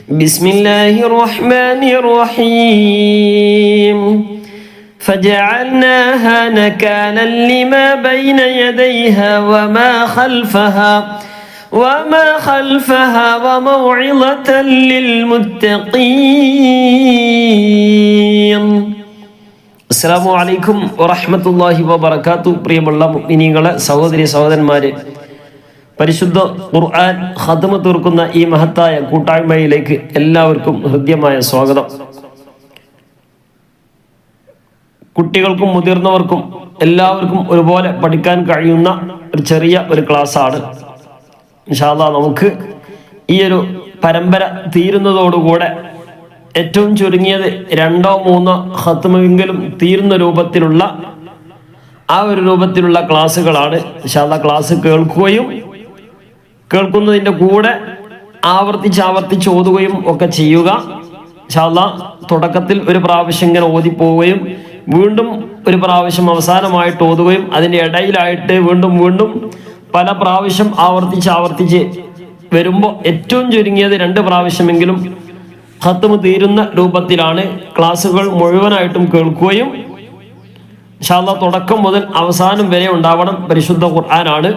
بسم الله الرحمن الرحيم فجعلناها نكالا لما بين يديها وما خلفها وموعظة للمتقين. അസ്സലാമു അലൈക്കും വറഹ്മത്തുള്ളാഹി വബറകാതുഹു. പ്രിയമുള്ള മുഅ്മിനീങ്ങളെ, സഹോദരി സഹോദരന്മാരെ, പരിശുദ്ധ ഖുർആൻ ഖത്മ തീർക്കുന്ന ഈ മഹത്തായ കൂട്ടായ്മയിലേക്ക് എല്ലാവർക്കും ഹൃദ്യമായ സ്വാഗതം. കുട്ടികൾക്കും മുതിർന്നവർക്കും എല്ലാവർക്കും ഒരുപോലെ പഠിക്കാൻ കഴിയുന്ന ഒരു ചെറിയ ഒരു ക്ലാസ്സാണ്. ഇൻഷാ അല്ലാഹ് നമുക്ക് ഈ ഒരു പരമ്പര തീരുന്നതോടുകൂടെ ഏറ്റവും ചുരുങ്ങിയത് 2-3 ഖത്മെങ്കിലും തീരുന്ന രൂപത്തിലുള്ള ആ ഒരു രൂപത്തിലുള്ള ക്ലാസ്സുകളാണ്. ഇൻഷാ അല്ലാഹ് ക്ലാസ് കേൾക്കുന്നതിൻ്റെ കൂടെ ആവർത്തിച്ച് ഓതുകയും ഒക്കെ ചെയ്യുക. ഇൻഷാ അല്ലാഹ് തുടക്കത്തിൽ ഒരു പ്രാവശ്യം ഇങ്ങനെ ഓതിപ്പോവുകയും വീണ്ടും ഒരു പ്രാവശ്യം അവസാനമായിട്ട് ഓതുകയും അതിൻ്റെ ഇടയിലായിട്ട് വീണ്ടും പല പ്രാവശ്യം ആവർത്തിച്ച് വരുമ്പോൾ ഏറ്റവും ചുരുങ്ങിയത് 2 പ്രാവശ്യമെങ്കിലും ഖത്മ് തീരുന്ന രൂപത്തിലാണ് ക്ലാസ്സുകൾ മുഴുവനായിട്ടും കേൾക്കുകയും ഇൻഷാ അല്ലാഹ് തുടക്കം മുതൽ അവസാനം വരെ ഉണ്ടാവണം. പരിശുദ്ധ ഖുർആനാണ്.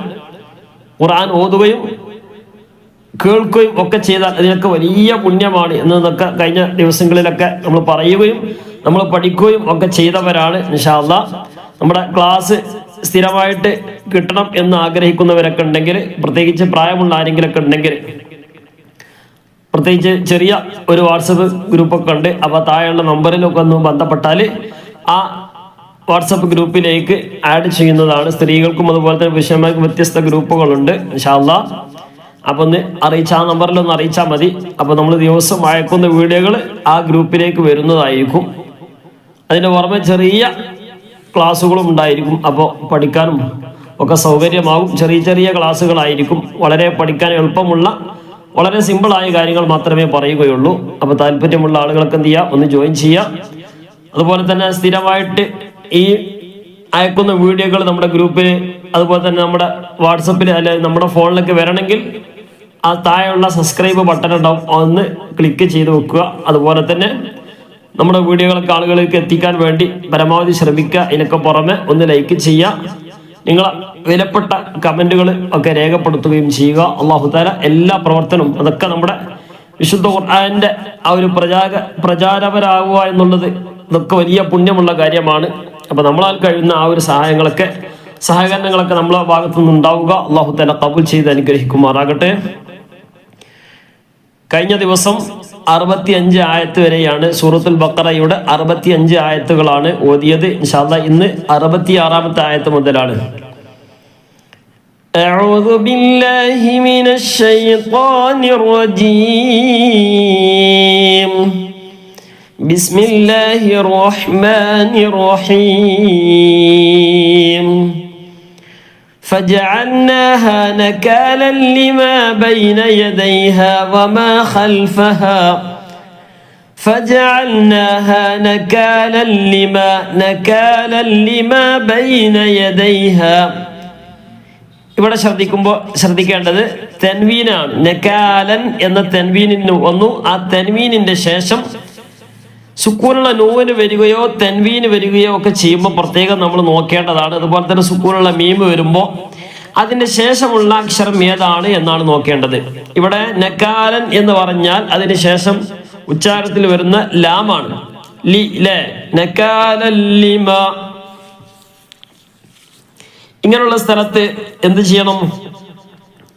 ഖുർആൻ ഓതുകയും കേൾക്കുകയും ഒക്കെ ചെയ്താൽ അതിനൊക്കെ വലിയ പുണ്യമാണ് എന്നതൊക്കെ കഴിഞ്ഞ ദിവസങ്ങളിലൊക്കെ നമ്മൾ പറയുകയും നമ്മൾ പഠിക്കുകയും ഒക്കെ ചെയ്തവരാണ്. ഇൻഷാ അല്ലാഹ് നമ്മുടെ ക്ലാസ് സ്ഥിരമായിട്ട് കിട്ടണം എന്ന് ആഗ്രഹിക്കുന്നവരൊക്കെ ഉണ്ടെങ്കിൽ, പ്രത്യേകിച്ച് പ്രായമുള്ള ആരെങ്കിലൊക്കെ ഉണ്ടെങ്കിൽ, പ്രത്യേകിച്ച് ചെറിയ ഒരു വാട്സപ്പ് ഗ്രൂപ്പൊക്കെ ഉണ്ട്. അപ്പോൾ താഴെയുള്ള നമ്പറിലൊക്കെ ഒന്ന് ബന്ധപ്പെട്ടാൽ ആ വാട്സപ്പ് ഗ്രൂപ്പിലേക്ക് ആഡ് ചെയ്യുന്നതാണ്. സ്ത്രീകൾക്കും അതുപോലെ തന്നെ പുരുഷന്മാർക്കും വ്യത്യസ്ത ഗ്രൂപ്പുകളുണ്ട്. ഇൻഷാ അല്ലാഹ് അപ്പോൾ ഒന്ന് ആ നമ്പറിലൊന്ന് അറിയിച്ചാൽ മതി. അപ്പോൾ നമ്മൾ ദിവസം അയക്കുന്ന വീഡിയോകൾ ആ ഗ്രൂപ്പിലേക്ക് വരുന്നതായിരിക്കും. അതിൻ്റെ പുറമെ ചെറിയ ക്ലാസ്സുകളും ഉണ്ടായിരിക്കും. അപ്പോൾ പഠിക്കാനും ഒക്കെ സൗകര്യമാകും. ചെറിയ ക്ലാസ്സുകളായിരിക്കും. വളരെ പഠിക്കാൻ എളുപ്പമുള്ള, വളരെ സിമ്പിളായ കാര്യങ്ങൾ മാത്രമേ പറയുകയുള്ളൂ. അപ്പോൾ താല്പര്യമുള്ള ആളുകൾക്ക് എന്ത് ചെയ്യുക, ഒന്ന് ജോയിൻ ചെയ്യുക. അതുപോലെ തന്നെ സ്ഥിരമായിട്ട് ഈ അയക്കുന്ന വീഡിയോകൾ നമ്മുടെ ഗ്രൂപ്പിൽ, അതുപോലെ തന്നെ നമ്മുടെ വാട്സപ്പിൽ അല്ലെങ്കിൽ നമ്മുടെ ഫോണിലേക്ക് വരണമെങ്കിൽ ആ താഴെയുള്ള സബ്സ്ക്രൈബ് ബട്ടൺ ഉണ്ടാവും, ഒന്ന് ക്ലിക്ക് ചെയ്ത് വെക്കുക. അതുപോലെ തന്നെ നമ്മുടെ വീഡിയോകളൊക്കെ ആളുകളിലേക്ക് എത്തിക്കാൻ വേണ്ടി പരമാവധി ശ്രമിക്കുക. ഇതിനൊക്കെ പുറമെ ഒന്ന് ലൈക്ക് ചെയ്യുക. നിങ്ങളെ വിലപ്പെട്ട കമൻറ്റുകൾ ഒക്കെ രേഖപ്പെടുത്തുകയും ചെയ്യുക. അല്ലാഹു തആല എല്ലാ പ്രവർത്തനവും അതൊക്കെ നമ്മുടെ വിശുദ്ധ ഖുർആനിന്റെ ആ ഒരു പ്രചാരപരാകുക എന്നുള്ളത് ഇതൊക്കെ വലിയ പുണ്യമുള്ള കാര്യമാണ്. അപ്പോൾ നമ്മളാൽ കഴിയുന്ന ആ ഒരു സഹകരണങ്ങളൊക്കെ നമ്മളെ ഭാഗത്തു നിന്നുണ്ടാവുക. അല്ലാഹു തആല ഖബൂൽ ചെയ്ത് അനുഗ്രഹിക്കുമാറാകട്ടെ. കഴിഞ്ഞ ദിവസം 65 ആയത്ത് വരെയാണ് സൂറത്തുൽ ബഖറയുടെ 65 ആയത്തുകളാണ് ഓതിയത്. ഇൻഷാ അല്ലാഹ് ഇന്ന് 66ാമത്തെ ആയത്ത് മുതലാണ്. അഊദു ബില്ലാഹി മിനശ് ശൈത്വാനിർ റജീം. ബിസ്മില്ലാഹിർ റഹ്മാനിർ റഹീം. فجعلناها نكالا لما بين يديها وما خلفها فجعلناها نكالا لما بين يديها. ഇവിടെ ശ്രദ്ധിക്കേണ്ടത് തൻവീനാണ്. നകാലൻ എന്ന തൻവീനിന് വന്നു. ആ തൻവീനിന്റെ ശേഷം സുക്കൂനുള്ള നൂന് വരികയോ തൻവീന് വരികയോ ഒക്കെ ചെയ്യുമ്പോൾ പ്രത്യേകം നമ്മൾ നോക്കേണ്ടതാണ്. അതുപോലെ തന്നെ സുക്കൂനുള്ള മീമ് വരുമ്പോൾ അതിന്റെ ശേഷമുള്ള അക്ഷരം ഏതാണ് എന്നാണ് നോക്കേണ്ടത്. ഇവിടെ നകാലൻ എന്ന് പറഞ്ഞാൽ അതിന് ശേഷം ഉച്ചാരത്തിൽ വരുന്ന ലാമാണ്. ലി ലേ നകാലല്ലിമ. ഇങ്ങനെയുള്ള സ്ഥലത്ത് എന്ത് ചെയ്യണം?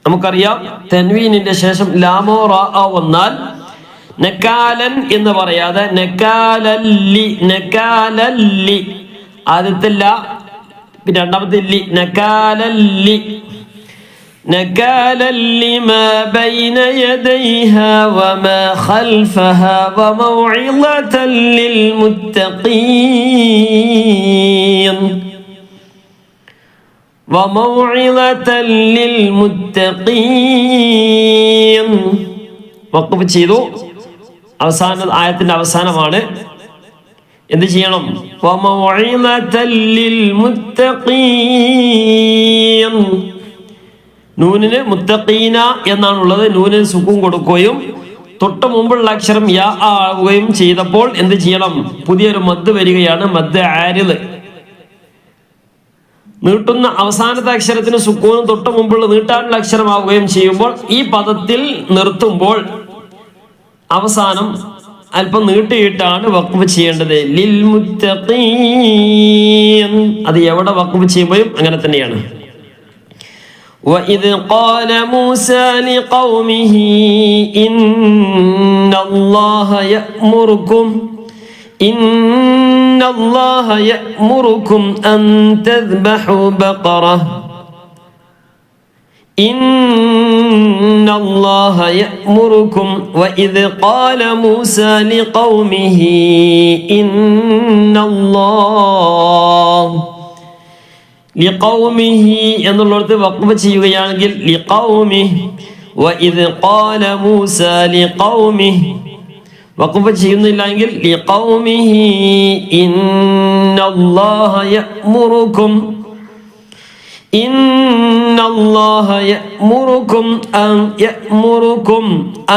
നമുക്കറിയാം, തൻവീനിന്റെ ശേഷം ലാമോ റാ വന്നാൽ നക്കാലൻ എന്ന് പറയാതെ നക്കാലല്ലി ആദ്യത്തെ ല, പിന്നെ രണ്ടാമത്തെ ലി. നക്കാലല്ലി മാ ബൈന യദൈഹാ വമാ ഖൽഫഹാ വമൗഇളതൻ ലിൽമുത്തഖീൻ. വഖഫ് ചെയ്തു. ആയത്തിന്റെ അവസാനമാണ്. എന്ത് ചെയ്യണം? നൂനിന് മുത്തഖീന എന്നാണുള്ളത്. നൂനിന് സുക്കൂൻ കൊടുക്കുകയും തൊട്ട് മുമ്പുള്ള അക്ഷരം യാ ആവുകയും ചെയ്തപ്പോൾ എന്ത് ചെയ്യണം? പുതിയൊരു മദ് വരികയാണ്, മദ് ആരിദ്. നീട്ടുന്ന അവസാനത്തെ അക്ഷരത്തിന് സുക്കൂനും തൊട്ട് മുമ്പുള്ള നീട്ടാനുള്ള അക്ഷരമാവുകയും ചെയ്യുമ്പോൾ ഈ പദത്തിൽ നിർത്തുമ്പോൾ അവസാനം അല്പം നീട്ടിയിട്ടാണ് വഖഫ് ചെയ്യേണ്ടത്. ലിൽ മുത്തഖീൻ. അത് എവിടെ വഖഫ് ചെയ്യുമ്പോഴും അങ്ങനെ തന്നെയാണ്. وَإِذْ قَالَ مُوسَى لِقَوْمِهِ إِنَّ اللَّهَ يَأْمُرُكُمْ أَن تَذْبَحُوا بَقَرَةً إِنَّ اللَّهَ يَأْمُرُكُمْ وَإِذْ قَالَ مُوسَى لِقَوْمِهِ إِنَّ اللَّهَ ലിഖൗമിഹി എന്നുള്ളിടത്ത് വഖഫ് ചെയ്യുകയാണെങ്കിൽ ലിഖൗമിഹി. വഇദ് ഖാല മൂസ ലിഖൗമിഹി. വഖഫ് ചെയ്യുന്നില്ലെങ്കിൽ ലിഖൗമിഹി ഇന്നല്ലാഹ യഅ്മുറുക്കും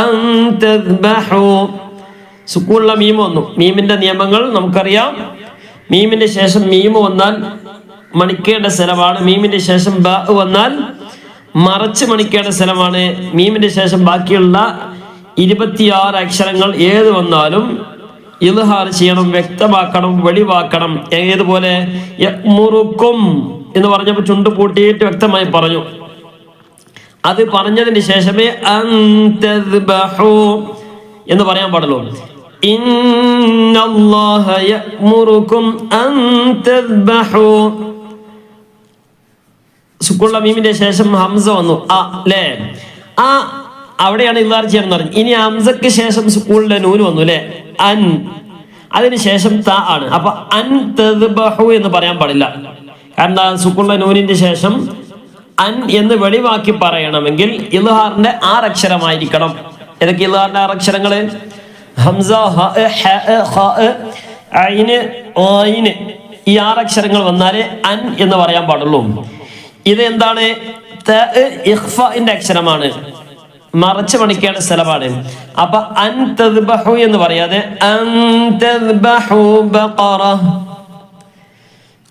അൻ തദ്ബഹു. സുക്കൂനുള്ള മീം വന്നു. മീമിന്റെ നിയമങ്ങൾ നമുക്കറിയാം. മീമിന്റെ ശേഷം മീം വന്നാൽ മണിക്കേണ്ട സ്ഥലമാണ്. മീമിന്റെ ശേഷം ബ വന്നാൽ മറച്ച് മണിക്കേണ്ട സ്ഥലമാണ്. മീമിന്റെ ശേഷം ബാക്കിയുള്ള 26 അക്ഷരങ്ങൾ ഏത് വന്നാലും ഇദ്ഹാർ ചെയ്യണം, വ്യക്തമാക്കണം, വെളിവാക്കണം. ഏതുപോലെ യഅ്മുറുക്കും എന്ന് പറഞ്ഞപ്പോൾ ചുണ്ട് പൂട്ടിയിട്ട് വ്യക്തമായി പറഞ്ഞു. അത് പറഞ്ഞതിന് ശേഷമേ അൻ തദ്ബഹു എന്ന് പറയാൻ പാടുള്ളൂ. ഇന്നല്ലാഹ യഅ്മുറുക്കും അൻ തദ്ബഹു. സുക്കൂനുള്ള മീമിന്റെ ശേഷം ഹംസ വന്നു, അല്ലേ? ആ അവിടെയാണ് ഇദ്ഹാർ ചെയ്യാൻ പറഞ്ഞു. ഇനി ഹംസക്ക് ശേഷം സുക്കൂളിന്റെ നൂന് വന്നു, അല്ലെ? അൻ. അതിന് ശേഷം ത ആണ്. അപ്പൊ അൻ തദ്ബഹു എന്ന് പറയാൻ പാടില്ല. കാരണം സുക്കൂളിന്റെ നൂനിന്റെ ശേഷം അൻ എന്ന് വെളിവാക്കി പറയണമെങ്കിൽ ഇദ്ഹാറിന്റെ 6 അക്ഷരമായിരിക്കണം. ഏതൊക്കെ ഇദ്ഹാറിന്റെ 6 അക്ഷരങ്ങള്? ഹംസ, ഹ, ഹ, ഖ, ഐന്, ഐന്. ഈ 6 അക്ഷരങ്ങൾ വന്നാലേ അൻ എന്ന് പറയാൻ പാടുള്ളൂ. ഇത് എന്താണ്? ഇഖ്ഫാന്റെ അക്ഷരമാണ്, മറച്ച് മണിക്കേണ്ട സ്ഥലമാണ്. അപ്പൊ അൻ തദ്ബഹു എന്ന് പറയാതെ അൻ തദ്ബഹു ബഖറ.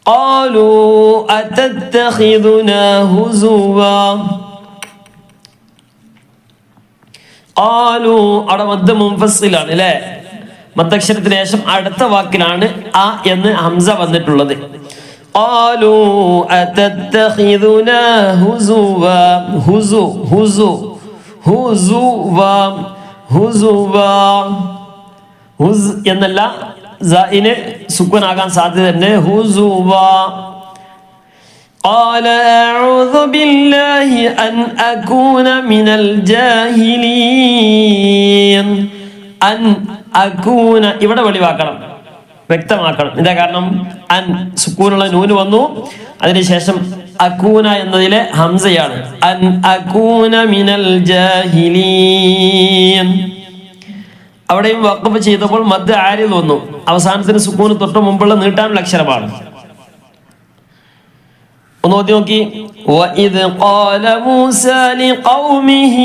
ഖാലൂ അതത്തഖിദുനാ ഹുസുവാ. ഖാലൂ അവിടെ മദ് മുൻഫസിലാണ്, അല്ലേ? മദ്ദക്ഷരത്തിന് ശേഷം അടുത്ത വാക്കിലാണ് അ എന്ന് ഹംസ വന്നിട്ടുള്ളത്. ഖാലൂ അതത്തഖിദുനാ ഹുസുവാ. ഹുസു ഹുസു ഹുസുവാ ഹുസുവാ. ഹുസ് എന്നല്ല, സഇന് സുക്കൂൻ ആകാൻ സാധ്യതയുണ്ട്. ഹുസുവാ. قال أعوذ بالله أن أكون من الجاهلين. അൻ അകൂന ഇവിടെ വെളിവാക്കണം, വ്യക്തമാക്കണം. എന്താ കാരണം? അൻ സുക്കൂനുള്ള നൂന് വന്നു, അതിനുശേഷം അകൂന എന്നതിലെ ഹംസയാണ്. അൻ അകൂന മിനൽ ജാഹിലീൻ. അവിടെയും വഖഫ് ചെയ്തപ്പോൾ മദ് ആരിദ് വന്നു. അവസാനത്തിന് സുക്കൂന് തൊട്ട് മുമ്പുള്ള നീട്ടാനുള്ള അക്ഷരമാണ്. ഒന്ന് ഓതി നോക്കി. وَإِذْ قَالَ مُوسَى لِقَوْمِهِ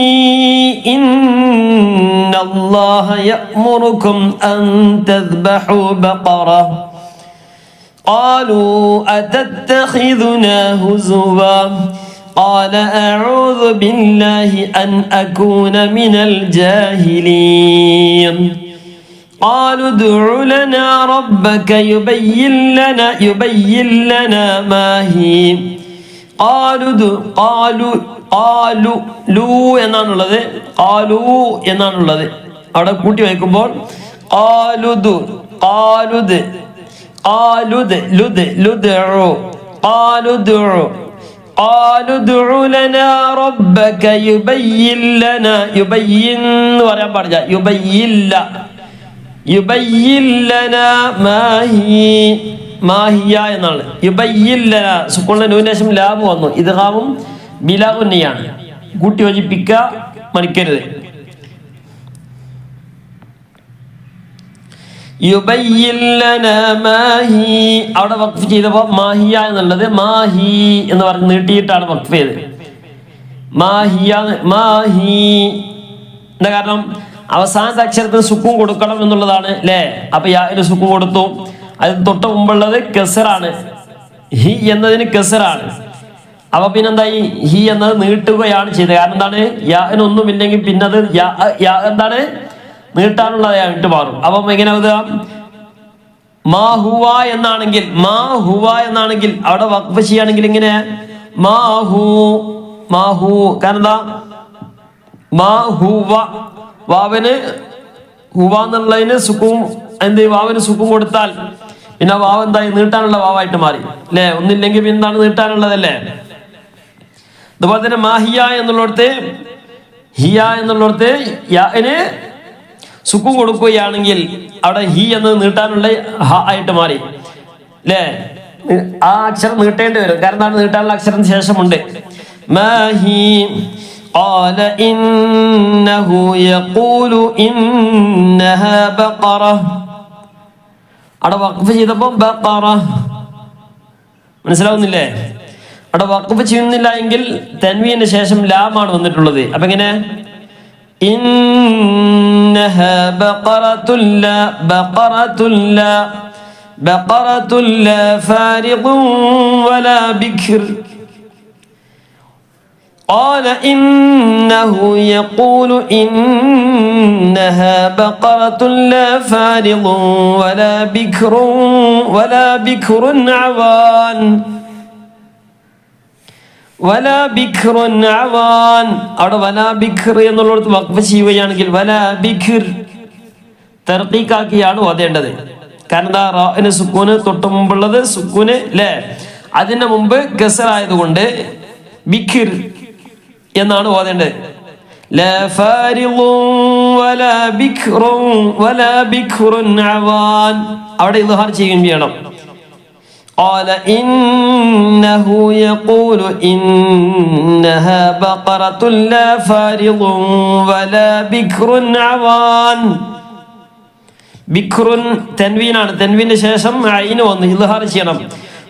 إِنَّ اللَّهَ يَأْمُرُكُمْ أَن تَذْبَحُوا بَقَرَةً قَالُوا أَتَتَّخِذُنَا هُزُوًا قَالَ أَعُوذُ بِاللَّهِ أَنْ أَكُونَ مِنَ الْجَاهِلِينَ قالوا ادع لنا ربك يبين لنا ما هي قالوا ലൂ എന്നാണുള്ളത്, ഖാലൂ എന്നാണുള്ളത്. അവിടെ കൂട്ടി വായിക്കുമ്പോൾ ഖാലുദ് ഖാലുദ് ഖാലുദ് ലുദ് ലുദ്ഉ ഖാലുദു ഖാലുദു ലനാ റബ്ബക യുബയ്യിൻ ലനാ. യുബയ്യിൻ എന്ന് പറയാൻ പാടില്ല, യുബയ്യില്ല. യുബയ്യിൻ ലനാ മാഹി. മാഹിയ എന്നാണ്. യുബയ്യിൻ ലനാ സുക്കൂണിന്റെ നൂനിന് ശേഷം ലാം വന്നു. ഇദ്ഗാമും ബിലാ ഉന്നയാണ്. കൂട്ടി യോജിപ്പിക്കുക, മണിക്കരുത്. യുബയ്യിൻ ലനാ മാഹി. അവിടെ വഖഫ് ചെയ്തപ്പോൾ മാഹിയ എന്നുള്ളത് മാഹി എന്ന് പറഞ്ഞ് നീട്ടിയിട്ടാണ് വഖഫ് ചെയ്തത്. മാഹിയ മാഹി. എന്താ കാരണം? അവസാനത്തെ അക്ഷരത്തിന് സുക്കൂൻ കൊടുക്കണം എന്നുള്ളതാണ് അല്ലേ. അപ്പൊ യാന് സുക്കൂൻ കൊടുത്തു. അത് തൊട്ട് മുമ്പുള്ളത് കെസറാണ്, ഹി എന്നതിന് കെസറാണ്. അപ്പൊ പിന്നെന്തായി, ഹി എന്നത് നീട്ടുകയാണ് ചെയ്തത്. കാരണം എന്താണ്, യാനൊന്നുമില്ലെങ്കിൽ പിന്നെ അത് എന്താണ് നീട്ടാനുള്ളതായിട്ട് മാറും. അപ്പം എങ്ങനെ മാ ഹുവ എന്നാണെങ്കിൽ, മാ ഹുവ എന്നാണെങ്കിൽ അവിടെ വഖഫ് ചെയ്യുകയാണെങ്കിൽ ഇങ്ങനെ മാഹു മാഹു. കാരണം എന്താ, മാ ഹുവ, വാവന് ഹുവ എന്നുള്ളതിന് സുക്കൂൻ, എന്ത് വാവന് സുക്കൂൻ കൊടുത്താൽ പിന്നെ വാവ് എന്തായി നീട്ടാനുള്ള വാവായിട്ട് മാറി അല്ലെ. ഒന്നില്ലെങ്കിൽ പിന്നെ എന്താണ് നീട്ടാനുള്ളതല്ലേ. അതുപോലെ തന്നെ മാഹിയ എന്നുള്ളിടത്ത്, ഹിയ എന്നുള്ളിടത്ത് യാന് സുക്കൂൻ കൊടുക്കുകയാണെങ്കിൽ അവിടെ ഹി എന്നത് നീട്ടാനുള്ള ഹ ആയിട്ട് മാറി അല്ലേ. ആ അക്ഷരം നീട്ടേണ്ടി വരും. കാരണം എന്താണ്, നീട്ടാനുള്ള അക്ഷരത്തിന് ശേഷമുണ്ട്. മാഹി قال إنه يقول إنها بقرة. അവിടെ വഖഫ് ചെയ്തപ്പോ ബഖറ മനസ്സിലാവുന്നില്ലേ. അവിടെ വഖഫ് ചെയ്യുന്നില്ല എങ്കിൽ തൻവീന് ശേഷം ലാമാണ് വന്നിട്ടുള്ളത്. അപ്പൊ എങ്ങനെ إنها بقرة لا بقرة لا بقرة لا فارض ولا بكر. قال إنه يقول إنها بقرة لا فارض ولا بكر عوان ولا بكر عوان. അവിടെ വലാ ബിഖർ എന്നുള്ളിടത്ത് വഖഫ് ചെയ്യുകയാണെങ്കിൽ വലാ ബിഖർ തർക്കീക്കാക്കിയാണ് ഓതേണ്ടത്. കാരണം എന്താ, റാഇന് സുക്കൂന് തൊട്ട് മുമ്പുള്ളത് സുക്കൂന് അല്ലേ. അതിന്റെ മുമ്പ് കസറായതുകൊണ്ട് ബിഖർ എന്നാണ് ഓതേണ്ടത്. ലാ ഫാരിളുൻ വലാ ബിഖ്റുൻ വലാ ബിഖ്റുൻ അവാൻ. അവിടെ ഇദ്ഹാർ ചെയ്യുകയും ചെയ്യണം. قال إنه يقول إنها بقرة لا فارض ولا بكر عوان. ബിഖ്റുൻ തൻവീനാണ്, തൻവീന് ശേഷം ഐന് വന്ന് ഇദ്ഹാർ ചെയ്യണം.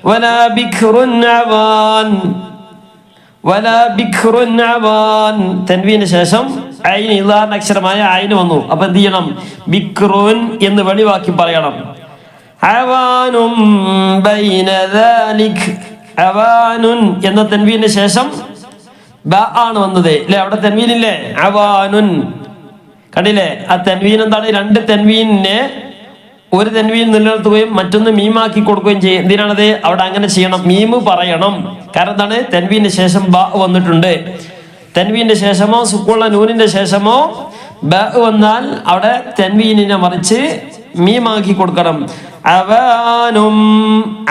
വലാ ബിഖ്റുൻ അവാൻ വലാ ബിഖ്റുൻ അവാൻ. തൻവീന് ശേഷം ഐന് ഇദ്ഹാറിന്റെ അക്ഷരമായ ഐന് വന്നു. അപ്പൊ എന്ത് ചെയ്യണം, ബിഖ്റുൻ എന്ന് വെളിവാക്കി പറയണം. അവാനും ബൈന ദാലിക്. അവാനുൻ എന്ന തൻവീന് ശേഷം ബ ആണ് വന്നത് അല്ലെ. അവിടെ തൻവീനില്ലേ, അവാനുൻ കണ്ടില്ലേ. ആ തൻവീൻ എന്താണ്, രണ്ട് തൻവീനെ ഒരു തൻവീൻ നിലനിർത്തുകയും മറ്റൊന്ന് മീമാക്കി കൊടുക്കുകയും ചെയ്യും. എന്തിനാണത്, അവിടെ അങ്ങനെ ചെയ്യണം, മീമ് പറയണം. കാരണം എന്താണ്, തൻവീന്റെ ശേഷം ബ വന്നിട്ടുണ്ട്. തൻവീന്റെ ശേഷമോ സുക്കൂള്ള നൂനിന്റെ ശേഷമോ ബ വന്നാൽ അവിടെ തൻവീനിനെ മറിച്ച് മീമാക്കി കൊടുക്കണം. അവാനും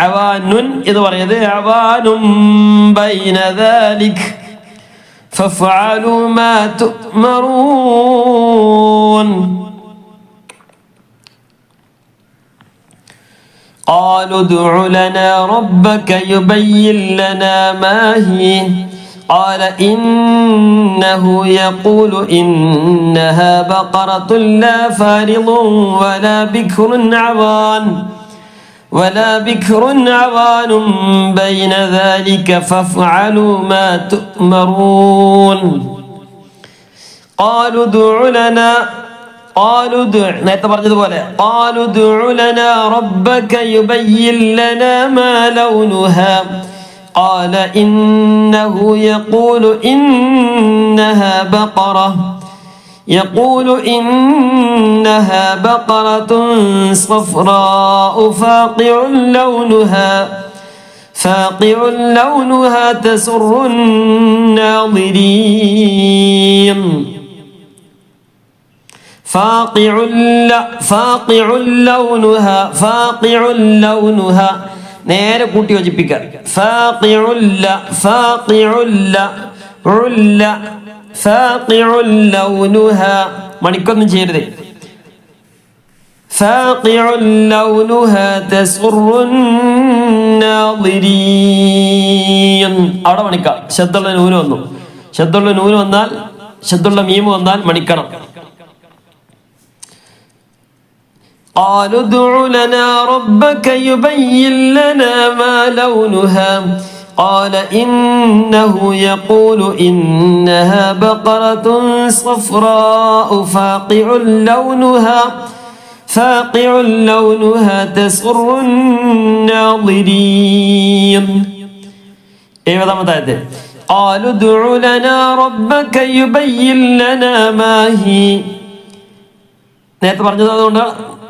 അവാനുൻ എന്ന് പറയുന്നത് അവാനും ബൈന ദാലിക് ഫഫഅലു മാ തുഅ്മറൂൻ. قالوا ادع لنا ربك يبين لنا ما هي قال إنه يقول إنها بقرة لا فارض ولا بكر عوان بين ذلك فافعلوا ما تؤمرون. قالوا ادع لنا നേരത്തെ പറഞ്ഞതുപോലെ قالوا ادع لنا ربك يبين لنا ما لونها قال إنه يقول إنها بقرة صفراء فاقع لونها تسر الناظرين. فاقع لونها നേരെ കൂട്ടി യോജിപ്പിക്കുക. മണിക്കൊന്നും ചെയ്യരുത്. അവിടെ മണിക്ക. ശബ്ദമുള്ള നൂന് വന്നു. ശബ്ദമുള്ള നൂന് വന്നാൽ, ശബ്ദമുള്ള മീമ് വന്നാൽ മണിക്കണം. قالوا ادع لنا ربك يبين لنا ما لونها قال إنه يقول إنها بقرة صفراء فاقع لونها تسر الناظرين. قالوا ادع لنا ربك يبين لنا ما هي. നേരത്തെ പറഞ്ഞത് അതുകൊണ്ട്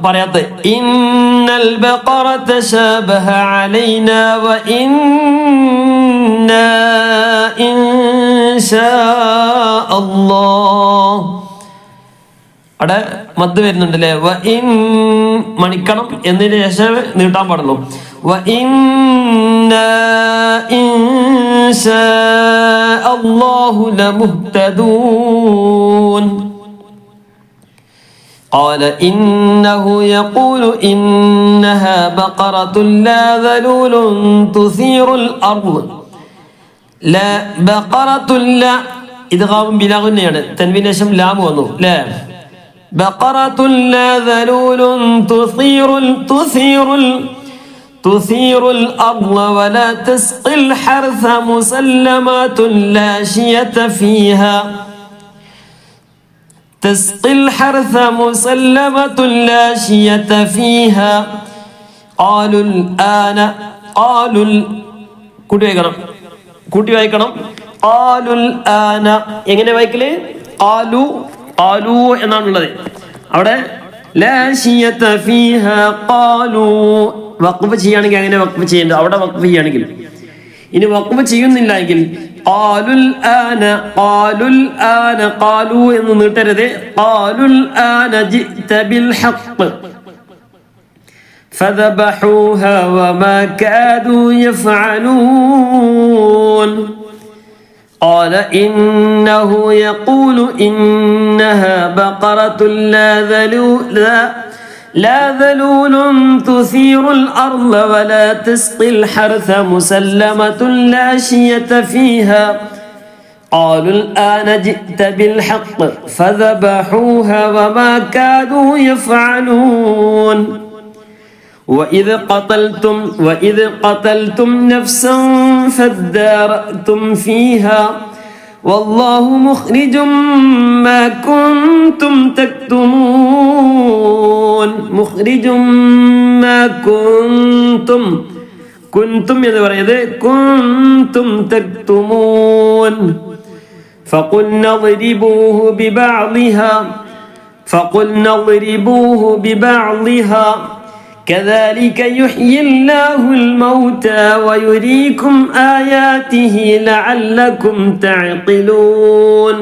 പറയാത്ത ഇന്നൽ ബഖറ തശാബഹ അലൈനാ വ ഇന്നാ ഇൻഷാ അല്ലാഹ്. അവിടെ മദ് വരുന്നുണ്ടല്ലേ. വ ഇൻ മണിക്കണം എന്നതിന് ശേഷം നീട്ടാൻ പാടുള്ളൂ. വ ഇന്നാ ഇൻഷാ അല്ലാഹു ലമുഹ്തദൂൻ. قال إنه يقول إنها بقرة لا ذلول تثير الأرض. لا بقرة لا إدغام بلا غنيان تنوين شم لام ونو. لا بقرة لا ذلول تثير الأرض ولا تسقي الحرث مسلمات لا شية فيها. تسقي الحرث مسلمة لا شية فيها. قالوا الآن കൂട്ടി വായിക്കണം. قالوا الآن എങ്ങനെ വായിക്കല്? قالوا എന്നാണുള്ളത്. അവിടെ لا شية فيها قالوا വഖഫ് ചെയ്യുകയാണെങ്കിൽ അങ്ങനെ വഖഫ് ചെയ്യേണ്ടത്. അവിടെ വഖഫ് ചെയ്യുകയാണെങ്കിൽ ഇനി വഖഫ് ചെയ്യുന്നില്ല എങ്കിൽ ഖാലു എന്ന് നീട്ടരുത്. ഖാലുൽ ആന ജിഅത ബിൽ ഹഖ് ഫദബഹൂഹാ വമാ കാദൂ യഫ്അലൂൻ. قال إنه يقول إنها بقرة لا ذلول تثير الأرض ولا تسقي الحرث مسلمة لا شية فيها. قالوا الآن جئت بالحق فذبحوها وما كادوا يفعلون. وإذ قتلتم نفسا فادارأتم فيها والله مخرج ما كنتم تكتمون. مخرج ما كنتم എന്ന് പറയുന്നത് كنتم تكتمون. فقلنا اضربوه ببعضها كذلك يحيي الله الموتى ويريكم آياته لعلكم تعقلون.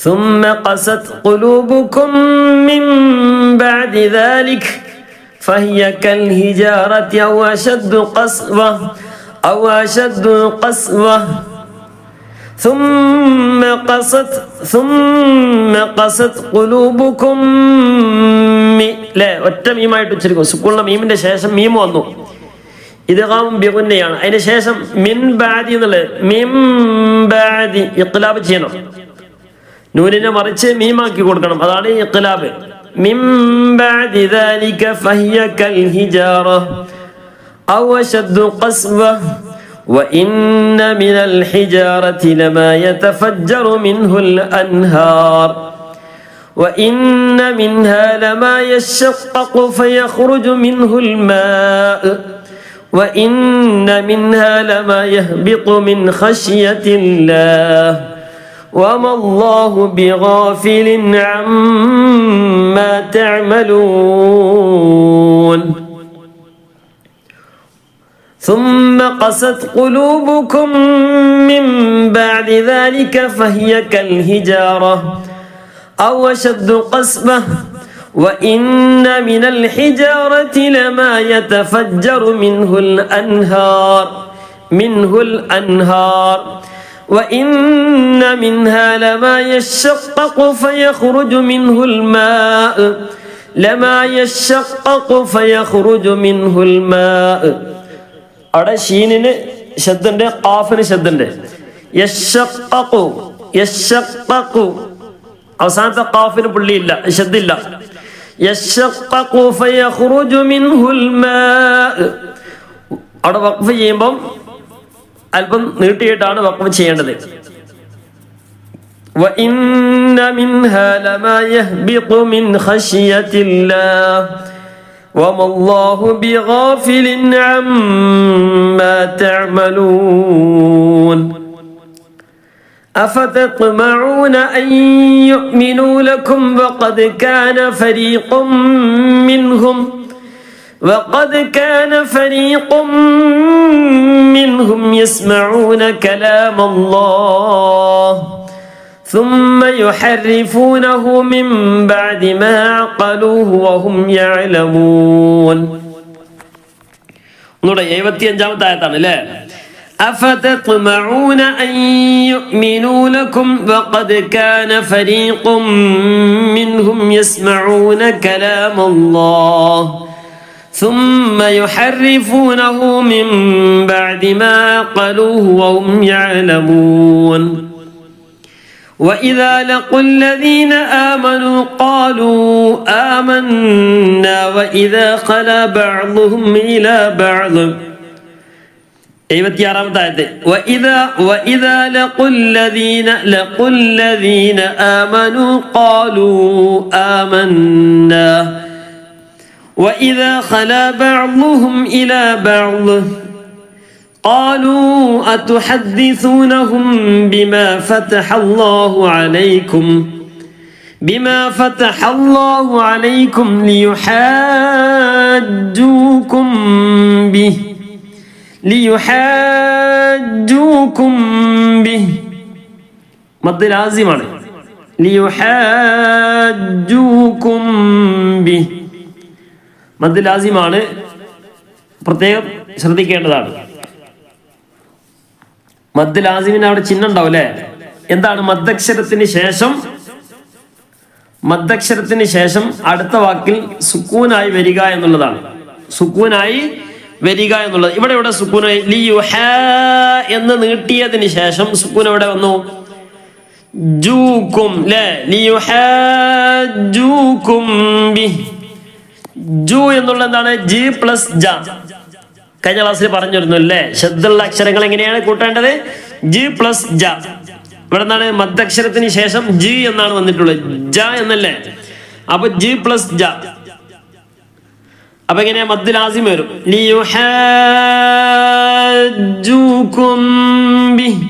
ثم قست قلوبكم من بعد ذلك فهي كالهجارة أو أشد قسوة ثم قست قلوبكم. ഒറ്റ മീമായിട്ട് ഉച്ചരിക്കും. സുക്കൂളിന്റെ മീമിന്റെ ശേഷം മീം വന്നു. ഇദ്ഗാം ബിഗുന്നയാണ്. അതിന് ശേഷം മിൻ ബാദി എന്നുള്ളത് മിൻ ബാദി ഇഖ്ലാബ് ചെയ്യണം. നൂനിനെ മറിച്ച് മീമാക്കി കൊടുക്കണം. അതാണ് ഇഖ്ലാബ്. മിൻ ബാദി ദാലിക ഫഹിയ കൽ ഹിജാറ ഔ അശദ്ദു ഖസ്വ وإن من الحجارة لما يتفجر منه الأنهار وإن منها لما يشقق فيخرج منه الماء وإن منها لما يهبط من خشية الله وما الله بغافل عما تعملون. ثم قست قلوبكم من بعد ذلك فهي كالهجارة أو أشد قسوة وإن من الحجارة لما يتفجر منه الأنهار وإن منها لما يشقق فيخرج منه الماء. അവിടെ ഷീനിന് ശബ്ദുണ്ട്, ഖാഫിന് ശബ്ദുണ്ട്. യശഖഖു അവസാനത്തെ ഖാഫിന് പുള്ളിയില്ല, ശബ്ദില്ല. യശഖഖു ഫയഖ്റുജു മിൻഹുൽ മാ. അവിടെ വഖഫ് ചെയ്യുമ്പം അല്പം നീട്ടിയിട്ടാണ് വഖഫ് ചെയ്യേണ്ടത്. وَإِنَّ مِنْهَا لَمَا يَهْبِطُ مِنْ خَشْيَةِ اللَّهِ وَمَا اللَّهُ بِغَافِلٍ عَمَّا تَعْمَلُونَ أَفَتَطْمَعُونَ أَنْ يُؤْمِنُوا لَكُمْ وَقَدْ كَانَ فَرِيقٌ مِّنْهُمْ يَسْمَعُونَ كَلَامَ اللَّهِ ثُمَّ يُحَرِّفُونَهُ مِنْ بَعْدِ مَا عَقَلُوهُ وَهُمْ يَعْلَمُونَ. 75-ാമത്തെ ആയത്താണ് അല്ലേ? أفتطمعون أن يؤمنوا لكم وقد كان فريق منهم يسمعون كلام الله ثم يحرفونه من بعد ما عقلوه وهم يعلمون وإذا لقوا الذين آمنوا قالوا آمنا وإذا خلا بعضهم إلى بعض 76-ാമത്തെ ആയത്ത് وإذا لقوا الذين آمنوا قالوا آمنا وإذا خلا بعضهم إلى بعض قالوا أتحدثونهم بما فتح الله عليكم ليحاجوكم به മദ് ലാസിമാണ്. ലിയുഹാജൂകും ബിഹി മദ് ലാസിമാണ്, പ്രത്യേകം ശ്രദ്ധിക്കേണ്ടതാണ്. മദ് ലാസിമിന് അവിടെ ചിഹ്നം ഉണ്ടാവും അല്ലേ? എന്താണ് മദ്ദക്ഷരത്തിന് ശേഷം അടുത്ത വാക്കിൽ സുക്കൂനായി വരിക എന്നുള്ളതാണ്. ഇവിടെ സുക്കൂനായി ലിയുഹാ എന്ന് നീട്ടിയതിന് ശേഷം സുക്കൂൻ എവിടെ വന്നു? ജൂക്കും ല്ലേ? ലിയുഹാജൂകും ബിഹി. ജു എന്നുള്ള എന്താണ്? ജി പ്ലസ് ജ. കഴിഞ്ഞ ക്ലാസ്സിൽ പറഞ്ഞിരുന്നു അല്ലേ? ശബ്ദുള്ള അക്ഷരങ്ങൾ എങ്ങനെയാണ് കൂട്ടേണ്ടത്? ജി പ്ലസ് ജ. ഇവിടെ എന്താണ്? മദ്ദക്ഷരത്തിന് ശേഷം ജി എന്നാണ് വന്നിട്ടുള്ളത്, ജ എന്നല്ലേ? അപ്പൊ ജി പ്ലസ് ജ. അപ്പൊ എങ്ങനെയാ? മദ് ലാസിം വരും. ലിയുഹാജൂകും ബിഹി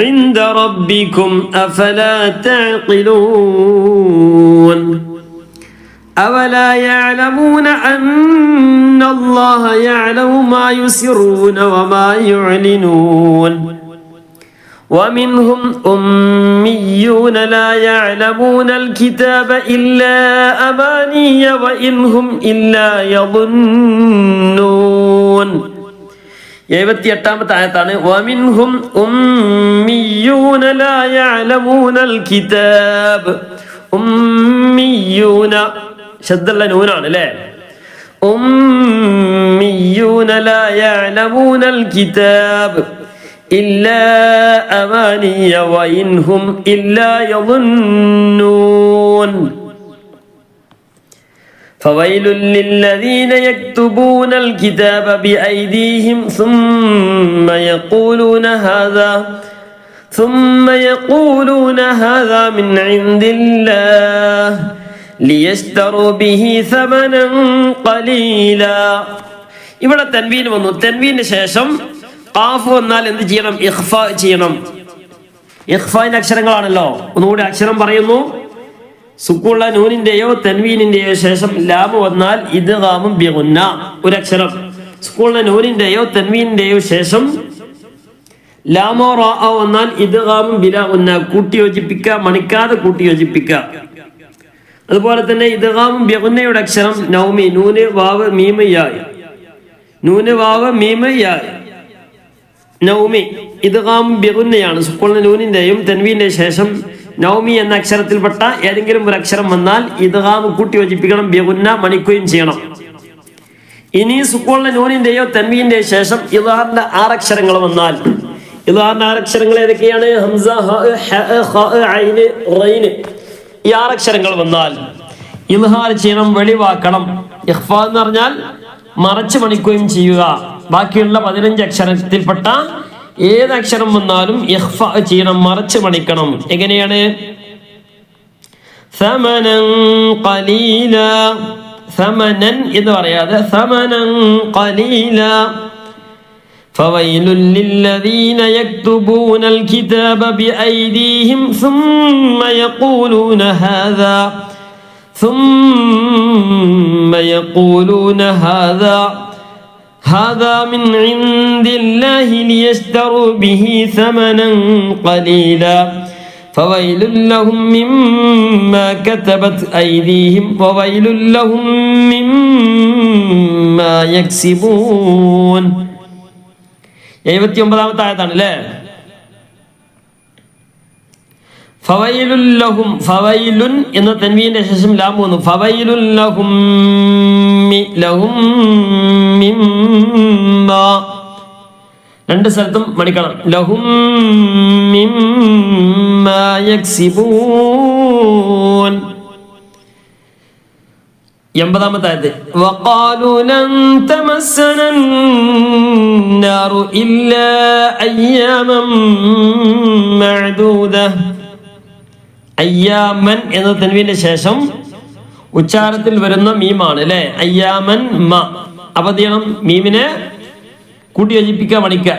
ഇൻദ റബ്ബികും അഫലാ തഅഖിലൂൻ أولا يعلمون أن الله يعلم ما يسرون وما يعلنون ومنهم أميون لا يعلمون الكتاب إلا أماني وإن هم إلا يظنون. 78-ാമത്തെ ആയത്താണ്. ومنهم أميون لا يعلمون الكتاب. ഉമ്മീയൂന ശദ്ദുള്ള നൂനാണ് അല്ലേ? ഉമ്മീയൂന ലാ യഅലമൂനൽ കിതാബ് ഇല്ലാ അമാനിയ വഇൻഹും ഇല്ലാ യظنون فويل للذين يكتبون الكتاب بأيديهم ثم يقولون هذا من عند الله ليشتروا به ثمنا قليلا. ഇവിടെ തൻവീൻ വന്നു. തൻവീന് ശേഷം ഖാഫ് വന്നാൽ എന്ത് ചെയ്യണം? ഇഖ്ഫ ചെയ്യണം. ഇഖ്ഫാന്റെ അക്ഷരങ്ങളാണല്ലോ. ഒന്നുകൂടി അക്ഷരം പറയുന്നു. സുക്കൂള്ള നൂനിന്റെയോ തൻവീനിന്റെയോ ശേഷം ലാം വന്നാൽ ഇദ്ഗാമും ബിഗുന്ന ഒരു അക്ഷരം. സുക്കൂള്ള നൂനിന്റെയോ തൻവീനിന്റെയോ ശേഷം ലാമോ റാ വന്നാൽ ഇദ്ഗാമും ബിലാ ഗുന്ന, കൂട്ടിയോജിപ്പിക്കുക, മണിക്കാതെ കൂട്ടിയോജിപ്പിക്കുക. അതുപോലെ തന്നെ ഇദ്ഗാമും ബിഗുന്നയുടെ അക്ഷരം നൗമി, നൂന് വാവ് മീമ് യാ. നൗമി ഇദ്ഗാമും ബിഗുന്നയാണ്. സുക്കൂള്ള നൂനിന്റെയും തൻവീന്റെയും ശേഷം നൗമി എന്ന അക്ഷരത്തിൽപ്പെട്ട ഏതെങ്കിലും ഒരു അക്ഷരം വന്നാൽ ഇദ്ഗാം കൂട്ടിയോജിപ്പിക്കണം, ബിഗുന്ന മണിക്കുകയും ചെയ്യണം. ഇനി സുക്കൂള്ള നൂനിന്റെയോ തൻവീന്റെയോ ശേഷം ഇദ്ഹാറിന്റെ 6 അക്ഷരങ്ങൾ വന്നാൽ, ഇദ്ഹാറിന്റെ 6 അക്ഷരങ്ങൾ ഏതൊക്കെയാണ്? ഹംസ, ഹ, ഖ, ഐൻ, റൈൻ. ഈ 6 അക്ഷരങ്ങൾ വന്നാൽ ഇദ്ഹാർ ചെയ്യണം, വെളിവാക്കണം. ഇഖ്ഫാ എന്ന് പറഞ്ഞാൽ മറച്ചു മണിക്കുകയും ചെയ്യുക. ബാക്കിയുള്ള 15 അക്ഷരത്തിൽപ്പെട്ട ഏത് അക്ഷരം വന്നാലും ഇഖ്ഫ ചെയ്യണം, മറച്ച് മണിക്കണം. എങ്ങനെയാണ്? സമനൻ ഖലീല, സമനൻ എന്ന് പറയാതെ സമനൻ ഖലീല. فويل للذين يكتبون الكتاب بأيديهم ثم يقولون هذا من عند الله ليشتروا به ثمنا قليلا فويل لهم مما كتبت أيديهم وويل لهم مما يكسبون. 79-ാമത്തെ ആയത്താണ് അല്ലേ? ഫവൈലുൽ ലഹും, ഫവൈലുൻ എന്ന തൻവീന്റെ ശേഷം ലാം വന്നു. ഫവൈലുൽ ലഹും ലഹും മിമ്മാ, രണ്ട് സ്ഥലത്തും മണിക്കണം. ലഹും മിമ്മാ യക്സിബൂൻ. 80-ാമത്തെ ആയത്ത് വഖാലു ലൻ തമസ്സന النار إلا أياما معدودة. അയ്യാമൻ എന്ന തൻവീന്റെ ശേഷം ഉച്ചാരണത്തിൽ വരുന്ന മീമാണ് അല്ലെ? അയ്യാമൻ മ. അപ്പൊ എന്ത് ചെയ്യണം? മീമിനെ കൂട്ടി യോജിപ്പിക്കുക, മണിക്കുക.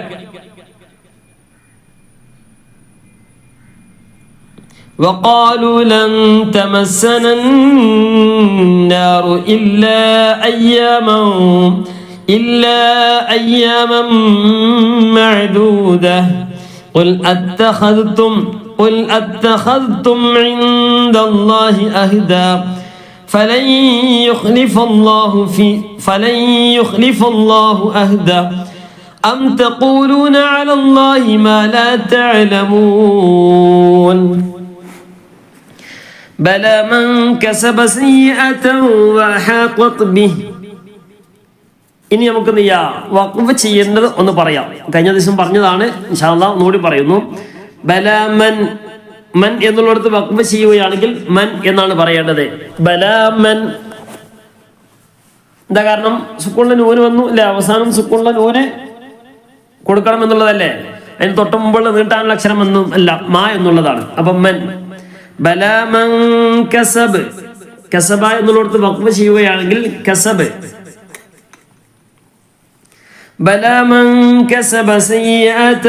وقالوا لن تمسنا النار إلا أياما معدودة قل أتخذتم عند الله أهدا فلن يخلف الله أهدا أم تقولون على الله ما لا تعلمون بلى من كسب سيئة وأحاطت به. ഇനി നമുക്ക് എന്ത് ചെയ്യാം? വഖഫ് ചെയ്യേണ്ടത് ഒന്ന് പറയാം. കഴിഞ്ഞ ദിവസം പറഞ്ഞതാണ്, ഇൻഷാ അല്ലാഹ് ഒന്നുകൂടി പറയുന്നു. ബലാമൻ, മൻ എന്നുള്ളിടത്ത് വഖഫ് ചെയ്യുകയാണെങ്കിൽ മൻ എന്നാണ് പറയേണ്ടത്. ബലാമൻ. എന്താ കാരണം? സുക്കൂണിലെ നൂന് വന്നു അല്ലെ? അവസാനം സുക്കൂണിലെ നൂന് കൊടുക്കണം എന്നുള്ളതല്ലേ? അതിന് തൊട്ട് മുമ്പുള്ള നീട്ടാനുള്ള അക്ഷരം ഒന്നും അല്ല, മാ എന്നുള്ളതാണ്. അപ്പം മൻ. ബലാമൻ കസബ്, കസബ എന്നുള്ളിടത്ത് വഖഫ് ചെയ്യുകയാണെങ്കിൽ കസബ്. بلى من كسب سيئة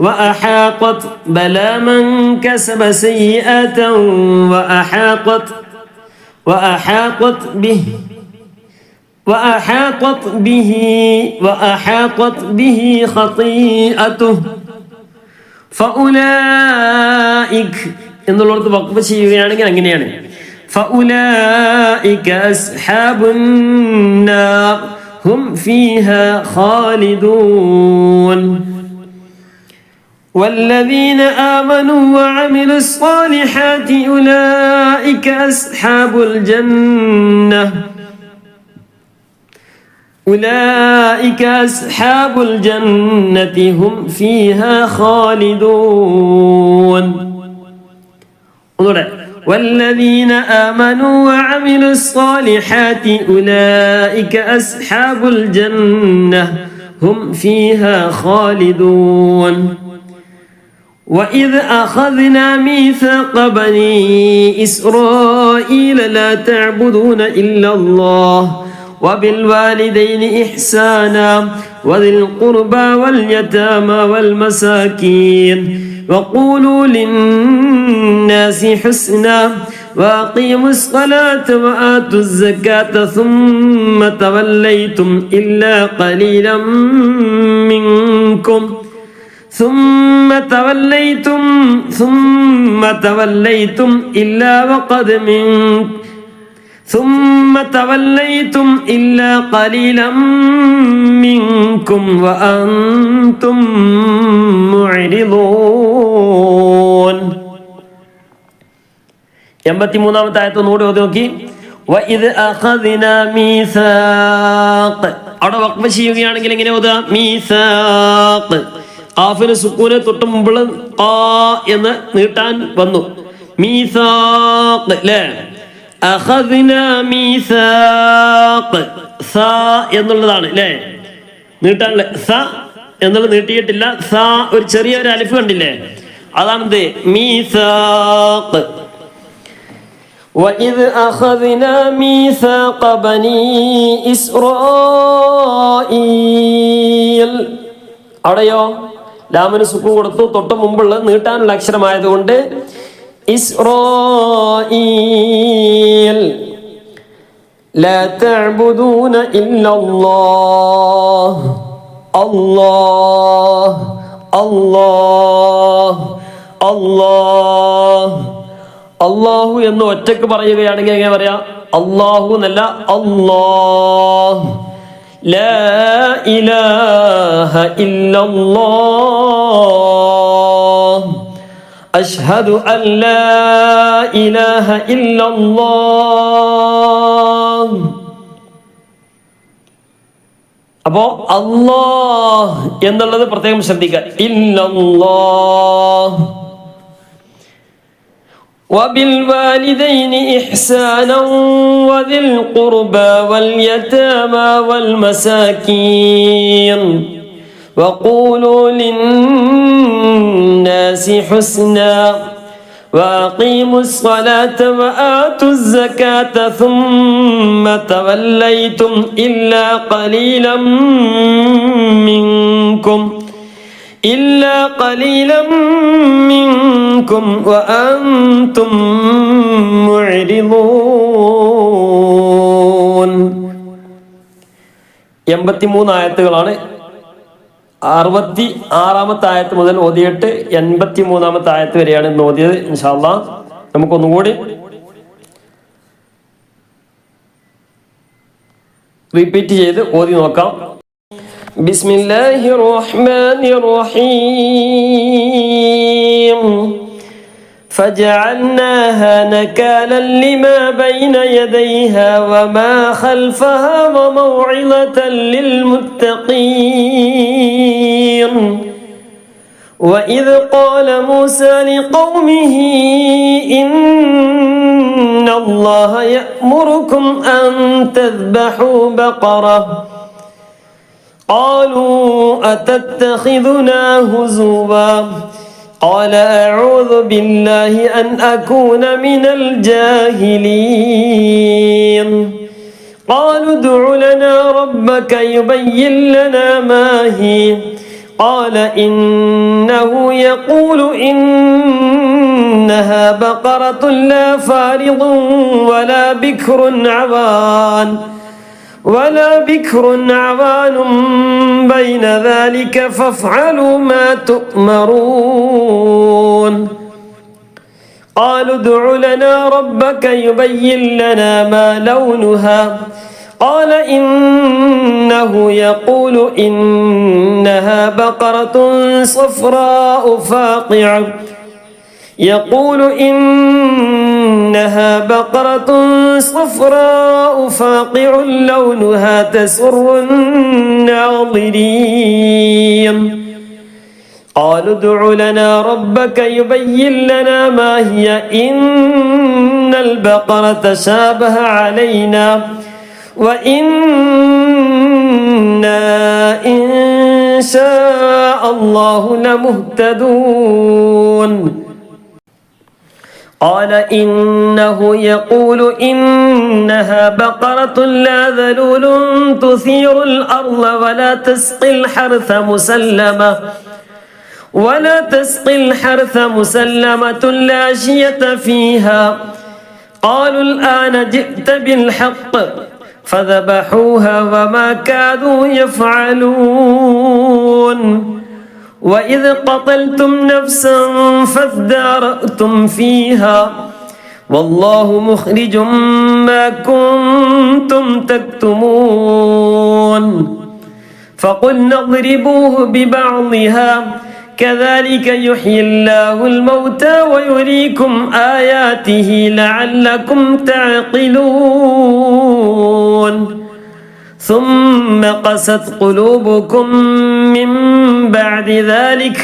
وأحاطت بلى من كسب سيئة وأحاطت به خطيئته فأولئك എന്നുള്ളത് വഖഫ് ചെയ്യുകയാണെങ്കിൽ അങ്ങനെയാണ്. فأولئك أصحاب النار هم فيها خالدون والذين آمنوا وعملوا الصالحات أولئك أصحاب الجنة هم فيها خالدون. والذين آمنوا وعملوا الصالحات أولئك أصحاب الجنة هم فيها خالدون. وإذ أخذنا ميثاق بني إسرائيل لا تعبدون إلا الله وبالوالدين إحسانا وذي القربى واليتامى والمساكين وقولوا للناس حسنا وأقيموا الصلاة وآتوا الزكاة ثم توليتم إلا قليلا منكم ثم توليتم إلا قليلا منكم وأنتم معرضون. 83-ാമത്തെ ആയത്ത് ഒന്നുകൂടി ഓതി നോക്കി. വഇദ് അഖദ്നാ മീസാഖ്. അവിടെ വഖഫ് ചെയ്യുകയാണെങ്കിൽ എങ്ങനെ ഓതുക? മീസാഖ്. ഖാഫിന് സുക്കൂനെ തൊട്ട് മുമ്പുള്ള ഖാ എന്ന് നീട്ടാൻ വന്നു. മീസാഖ് അല്ലേ? അഖദ്നാ മീസാഖ്. സാ എന്നുള്ളതാണ് അല്ലേ? നീട്ടാനുള്ള സ എന്നുള്ളത് നീട്ടിയിട്ടില്ല. സ ഒരു ചെറിയൊരു അലിഫ് കണ്ടില്ലേ, അതാണെന്ത് മീസാഖ്. وَإِذْ أَخَذْنَا مِيثَاقَ بَنِي إِسْرَائِيلَ. അവിടെയോ ലാമിന് സുക്കൂൻ കൊടുത്തു, തൊട്ട് മുമ്പുള്ള നീട്ടാനുള്ള അക്ഷരമായതുകൊണ്ട് ഇസ്രായീൽ. ലാ തഅ്ബുദൂന ഇല്ലല്ലാഹ്. അല്ലാഹ് അല്ലാഹ് അല്ലാഹ്. അല്ലാഹു എന്ന് ഒറ്റക്ക് പറയുകയാണെങ്കിൽ എങ്ങനെ പറയാം? അല്ലാഹു എന്നല്ല, അല്ലാഹ്. ലാ ഇലാഹ ഇല്ലല്ലാഹ്. അശ്ഹദു അൻ ലാ ഇലാഹ ഇല്ലല്ലാഹ്. അപ്പോ അല്ലാഹ് എന്നുള്ളത് പ്രത്യേകം ശ്രദ്ധിക്കുക. ഇല്ലല്ലാഹ്. وبالوالدين إحسانا وذي القربى واليتامى والمساكين وقولوا للناس حسنا وأقيموا الصلاة وآتوا الزكاة ثم توليتم إلا قليلا منكم وأنتم معرضون. 83 ആയത്തുകളാണ്. 66-ാമത്തെ ആയത്ത് മുതൽ ഓതിയിട്ട് 83-ാമത്തെ ആയത്ത് വരെയാണ് ഇന്ന് ഓതിയത്. ഇൻഷാ അല്ലാഹ് നമുക്കൊന്നുകൂടി റിപ്പീറ്റ് ചെയ്ത് ഓതി നോക്കാം. ബിസ്മില്ലാഹിർ റഹ്മാനിർ റഹീം. فجعلناها نكالا لما بين يديها وما خلفها وموعظة للمتقين. وإذ قال موسى لقومه إن الله يأمركم أن تذبحوا بقرة قالوا أتتخذنا هزوا قال أعوذ بالله أن أكون من الجاهلين. قالوا ادع لنا ربك يبين لنا ما هي قال إنه يقول إنها بقرة لا فارض ولا بكر عوان بين ذلك فافعلوا ما تؤمرون. قالوا ادع لنا ربك يبين لنا ما لونها قال إنه يقول إنها بقرة صفراء فاقع لونها تسر الناظرين. قالوا ادع لنا ربك يبين لنا ما هي إن البقرة تشابه علينا وإنا إن شاء الله لمهتدون. قال إنه يقول إنها بقرة لا ذلول تثير الأرض ولا تسقي الحرث مسلمة لا شية فيها. قالوا الآن جئت بالحق فذبحوها وما كادوا يفعلون. وإذ قتلتم نفسا فادارأتم فيها والله مخرج ما كنتم تكتمون. فقلنا اضربوه ببعضها كذلك يحيي الله الموتى ويريكم آياته لعلكم تعقلون. ثم قست قلوبكم من بعد ذلك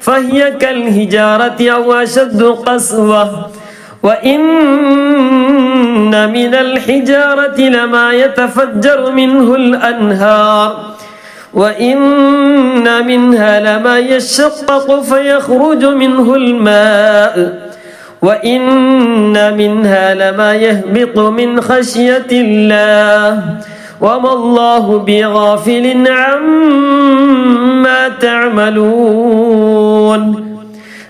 فهي كالحجارة أو أشد قسوة وإن من الحجارة لما يتفجر منه الأنهار وإن منها لما يشقق فيخرج منه الماء وإن منها لما يهبط من خشية الله وما الله بغافل عما تعملون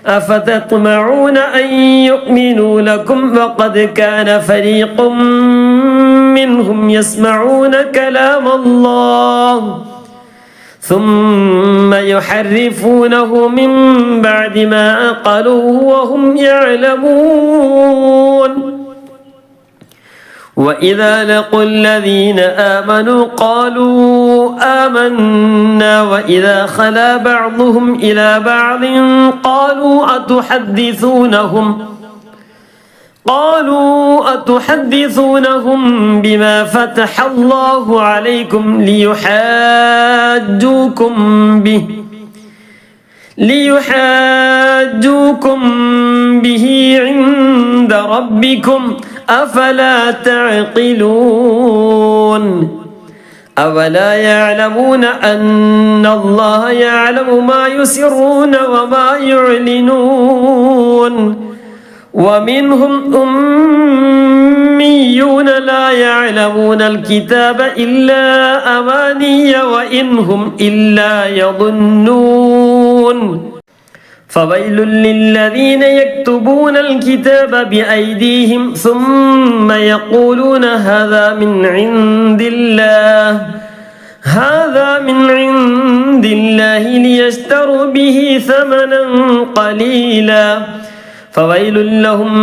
أفتطمعون أن يؤمنوا لكم وقد كان فريق منهم يسمعون كلام الله ثم يحرفونه من بعد ما عقلوه وهم يعلمون وإذا لقوا الذين آمنوا قالوا آمنا وإذا خلا بعضهم إلى بعض قالوا أتحدثونهم بما فتح الله عليكم ليحاجوكم به عند ربكم أفلا تعقلون أولا يعلمون أن الله يعلم ما يسرون وما يعلنون ومنهم أميون لا يعلمون الكتاب إلا أماني وإن هم إلا يظنون فويل للذين يكتبون الكتاب بأيديهم ثم يقولون هذا من عند الله ليشتروا به ثمنا قليلا فويل لهم